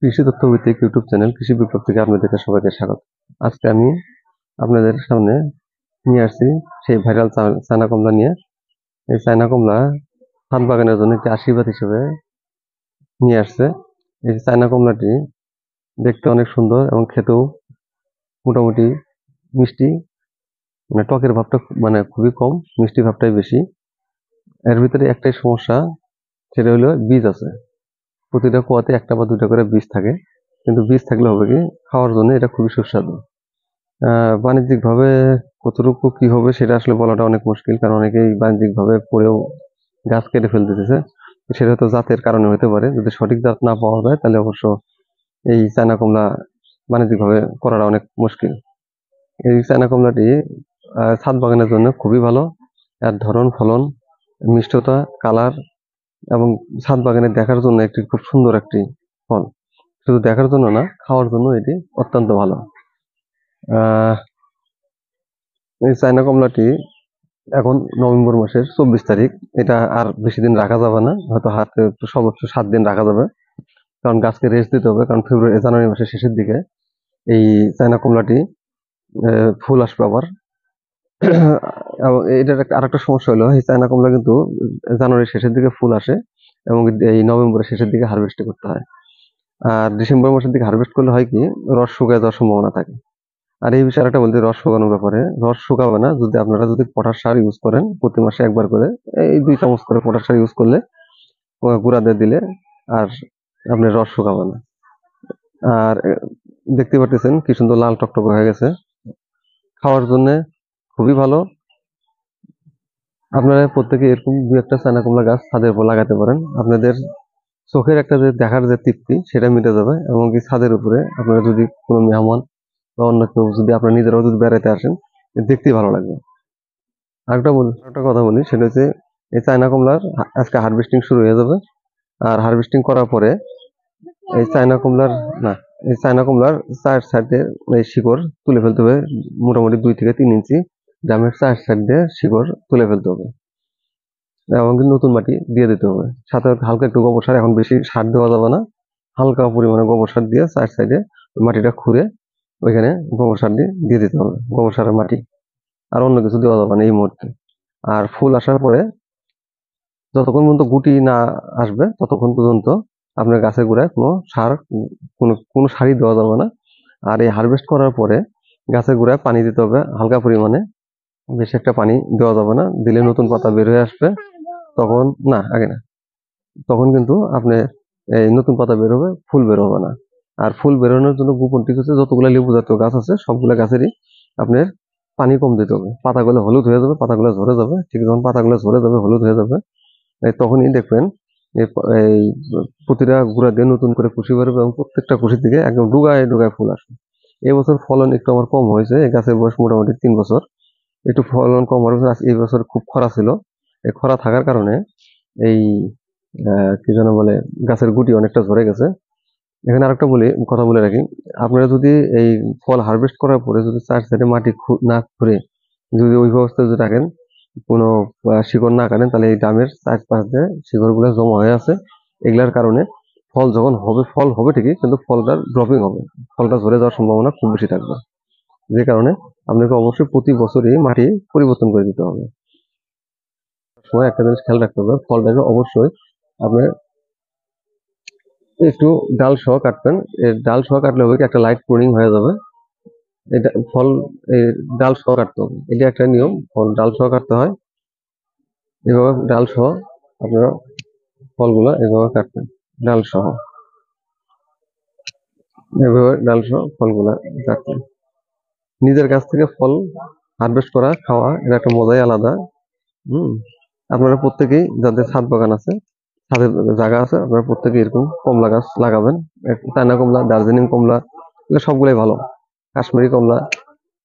কৃষি তথ্যভিত্তিক YouTube channel কৃষি বিপ্লব থেকে আপনাদেরকে সবাইকে স্বাগত। আজকে আমি আপনাদের সামনে নিয়ে আসছি সেই ভাইরাল চায়না কমলা নিয়ে। এই চায়না কমলা ছাদ বাগানের জন্য একটি আশীর্বাদ হিসেবে নিয়ে আসছে। এই চায়না কমলাটি দেখতে অনেক সুন্দর এবং খেতেও মোটামুটি মিষ্টি, মানে টকের ভাবটা খুবই কম, মিষ্টি ভাবটাই বেশি। এর ভিতরে একটাই সমস্যা, সেটা হলো বীজ আছে। প্রতিটা কোয়াতে একটা বা দুটা করে বীজ থাকে, কিন্তু বীজ থাকলে হবে কি, খাওয়ার জন্য এটা খুবই সুস্বাদু। বাণিজ্যিকভাবে কতটুকু কি হবে সেটা আসলে বলাটা অনেক মুশকিল, কারণ অনেকেই বাণিজ্যিকভাবে করেও গাছ কেটে ফেলতেছে। সেটা তো জাতের কারণে হতে পারে। যদি সঠিক জাত না পাওয়া যায় তাহলে অবশ্য এই চায়না কমলা বাণিজ্যিকভাবে করাটা অনেক মুশকিল। এই চায়না কমলাটি ছাদ বাগানের জন্য খুবই ভালো। এর ধরন, ফলন, মিষ্টতা, কালার এবং ছাদ বাগানে দেখার জন্য একটি খুব সুন্দর একটি ফল। শুধু দেখার জন্য না, খাওয়ার জন্য এটি অত্যন্ত ভালো। এই চায়না কমলাটি এখন নভেম্বর মাসের 24 তারিখ। এটা আর বেশি দিন রাখা যাবে না, হয়তো হাতে সর্বোচ্চ 7 দিন রাখা যাবে, কারণ গাছকে রেস্ট দিতে হবে। কারণ জানুয়ারি মাসের শেষের দিকে এই চায়না কমলাটি ফুল আসবে আবার। এবং এটার আরেকটা সমস্যা হলো, এই চায়না কমলা কিন্তু জানুয়ারির শেষের দিকে ফুল আসে এবং এই নভেম্বরের শেষের দিকে হারভেস্ট করতে হয়। আর ডিসেম্বর মাসের দিকে হারভেস্ট করলে হয় কি, রস শুকায় যাওয়ার সম্ভাবনা থাকে। আর এই বিষয়ে একটা বলতে, রস শুকানোর ব্যাপারে, রস শুকাবে না যদি আপনারা পটাশ সার ইউজ করেন প্রতি মাসে একবার করে, এই 2 চামচ করে পটাশ সার ইউজ করলে, গুঁড়া দিয়ে দিলে আর আপনার রস শুকাবে না। আর দেখতে পাচ্ছেন কি সুন্দর লাল টকটক হয়ে গেছে, খাওয়ার জন্য খুবই ভালো। আপনারা প্রত্যেকে এরকম 2-1টা চায়না কমলা গাছ ছাদের উপর লাগাতে পারেন। আপনাদের চোখের একটা যে দেখার যে তৃপ্তি, সেটা মিটে যাবে। এবং কি ছাদের উপরে আপনারা যদি কোনো মেহমান বা অন্য কেউ, যদি আপনারা নিজেরাও যদি বেড়াতে আসেন, দেখতেই ভালো লাগবে। আরেকটা কথা বলি, সেটা হচ্ছে এই চায়না কমলার আজকে হারভেস্টিং শুরু হয়ে যাবে। আর হারভেস্টিং করার পরে এই চায়না কমলার না এই চায়না কমলার চার সাইডে এই শিকড় তুলে ফেলতে হবে, মোটামুটি 2 থেকে 3 ইঞ্চি ড্রামের চার সাইড দিয়ে শিকড় তুলে ফেলতে হবে এবং নতুন মাটি দিয়ে দিতে হবে। সাথে হালকা একটু গোবর সার, এখন বেশি সার দেওয়া যাবে না, হালকা পরিমাণে গোবর সার দিয়ে চার সাইডে মাটিটা খুঁড়ে ওইখানে গোবর সার দিয়ে দিতে হবে, গোবর সারের মাটি। আর অন্য কিছু দেওয়া যাবে না এই মুহূর্তে। আর ফুল আসার পরে যতক্ষণ পর্যন্ত গুটি না আসবে ততক্ষণ পর্যন্ত আপনার গাছের গোড়ায় কোনো সারই দেওয়া যাবে না। আর এই হারভেস্ট করার পরে গাছের গোড়ায় পানি দিতে হবে হালকা পরিমাণে, বেশি একটা পানি দেওয়া যাবে না, দিলে নতুন পাতা বের হয়ে আসবে। তখন না, আগে না, তখন কিন্তু আপনি এই নতুন পাতা বের হবে, ফুল বের হবে না। আর ফুল বেরোনোর জন্য গোপন টিপ হচ্ছে, যতগুলো লেবু জাতীয় গাছ আছে সবগুলো গাছেরই আপনার পানি কম দিতে হবে। পাতাগুলো হলুদ হয়ে যাবে, পাতাগুলো ঝরে যাবে। ঠিক যখন পাতাগুলো ঝরে যাবে, হলুদ হয়ে যাবে, তখনই দেখবেন এই প্রতিটা গুঁড়া দিয়ে নতুন করে কুশি বেরোবে এবং প্রত্যেকটা কুশির দিকে একদম ডুগায় ডুগায় ফুল আসবে। এবছর ফলন একটু আমার কম হয়েছে, এই গাছের বয়স মোটামুটি 3 বছর, একটু ফলন কম হয়েছে। এই বছর খুব খরা ছিল, এই খরা থাকার কারণে এই কি যেন বলে, গাছের গুটি অনেকটা ঝরে গেছে। এখানে আরেকটা কথা বলে রাখি, আপনারা যদি এই ফল হারভেস্ট করার পরে যদি চার সাইডে মাটি না খুঁড়ে যদি ওই অবস্থায় যদি রাখেন, কোনো শিকড় না কাটেন, তাহলে এই ডামের চারপাশ দিয়ে শিকড় গুলো জমা হয়ে আছে। এগুলার কারণে ফল যখন হবে, ফল হবে ঠিকই, কিন্তু ফলটা ড্রপিং হবে, ফলটা ঝরে যাওয়ার সম্ভাবনা খুব বেশি থাকবে। যে কারণে আপনাকে অবশ্যই প্রতি বছরই মাটি পরিবর্তন করে দিতে হবে। সময় একটা জিনিস খেয়াল রাখতে হবে, ফলটাকে অবশ্যই আপনার একটু ডাল সহ কাটবেন। এর ডাল সহ কাটলে হবে কি, একটা লাইট প্রুনিং হয়ে যাবে। এটা ফল ডাল সহ কাটতে হবে, এটা একটা নিয়ম, ফল ডাল সহ কাটতে হয়। এভাবে ডাল সহ আপনারা ফলগুলো এভাবে কাটবেন, ডাল সহ, এভাবে ডাল সহ ফলগুলা কাটবেন। নিজের কাছ থেকে ফল হারভেস্ট করা, খাওয়া, এর একটা মজাই আলাদা। হম আপনারা প্রত্যেকেই, যাদের ছাদ বাগান আছে, ছাদের জায়গা আছে, আপনারা প্রত্যেকে এরকম কমলা গাছ লাগাবেন। চায়না কমলা, দার্জিলিং কমলা, এগুলো সবগুলোই ভালো, কাশ্মীরি কমলা,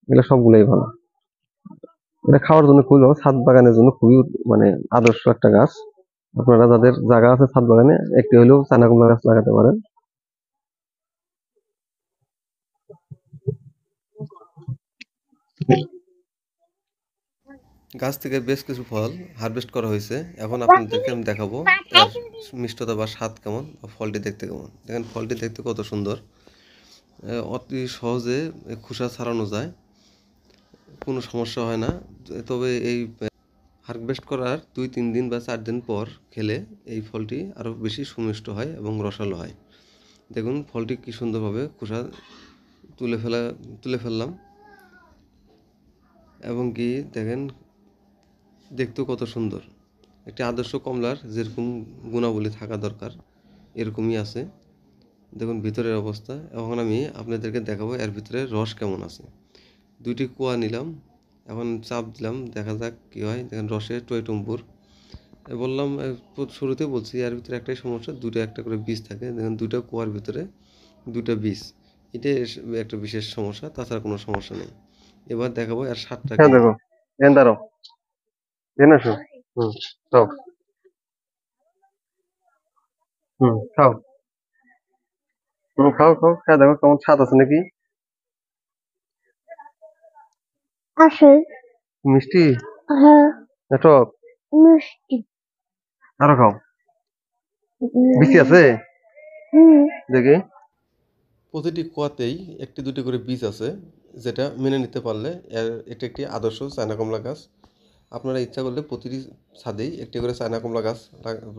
এগুলো সবগুলোই ভালো। এটা খাওয়ার জন্য খুবই ভালো, ছাদ বাগানের জন্য খুবই আদর্শ একটা গাছ। আপনারা যাদের জায়গা আছে ছাদ বাগানে, একটি হলেও চায়না কমলা গাছ লাগাতে পারেন। গাছ থেকে বেশ কিছু ফল হারভেস্ট করা হয়েছে। এখন আপনাদেরকে আমি দেখাবো এর মিষ্টতা বা স্বাদ কেমন বা ফলটি দেখতে কেমন। দেখেন ফলটি দেখতে কত সুন্দর, অতি সহজে খোসা ছাড়ানো যায়, কোনো সমস্যা হয় না। তবে এই হারভেস্ট করার 2-3 দিন বা 4 দিন পর খেলে এই ফলটি আরও বেশি সুমিষ্ট হয় এবং রসালো হয়। দেখুন ফলটি কি সুন্দরভাবে খোসা তুলে ফেললাম, এবং কি দেখেন দেখতেও কত সুন্দর। একটি আদর্শ কমলার যেরকম গুণাবলী থাকা দরকার এরকমই আছে। দেখুন ভিতরের অবস্থা। এখন আমি আপনাদেরকে দেখাবো এর ভিতরে রস কেমন আছে। 2টি কোয়া নিলাম, এখন চাপ দিলাম, দেখা যাক কী হয়। দেখেন রসে টইটুম্বুর। বললাম শুরুতেই বলছি এর ভিতরে একটাই সমস্যা, দুটো একটা করে বীজ থাকে। দেখেন 2টা কোয়ার ভিতরে 2টা বীজ, এটাই একটা বিশেষ সমস্যা, তাছাড়া কোনো সমস্যা নেই। এবার দেখাবো এর স্বাদটা হ্যাঁ কেমন। দেখো, এখানে দাঁড়াও, এখানে আসো। হুম, খাও। খাও। খাও খাও, খাও দেখো কেমন স্বাদ আছে নাকি। আসে। মিষ্টি হ্যাঁ, না টক? মিষ্টি। আরো খাও। বেশি হুম। আছে দেখি। প্রতিটি কোয়াতেই 1-2টি করে বীজ আছে, যেটা মেনে নিতে পারলে এটি একটি আদর্শ চায়না কমলা গাছ। আপনারা ইচ্ছা করলে প্রতিটি ছাদেই একটি করে চায়না কমলা গাছ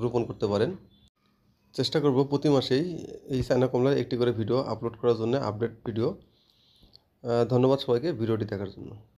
রোপণ করতে পারেন। চেষ্টা করব প্রতি মাসেই এই চায়না কমলার একটি করে ভিডিও আপলোড করার জন্য, আপডেট ভিডিও। ধন্যবাদ সবাইকে ভিডিওটি দেখার জন্য।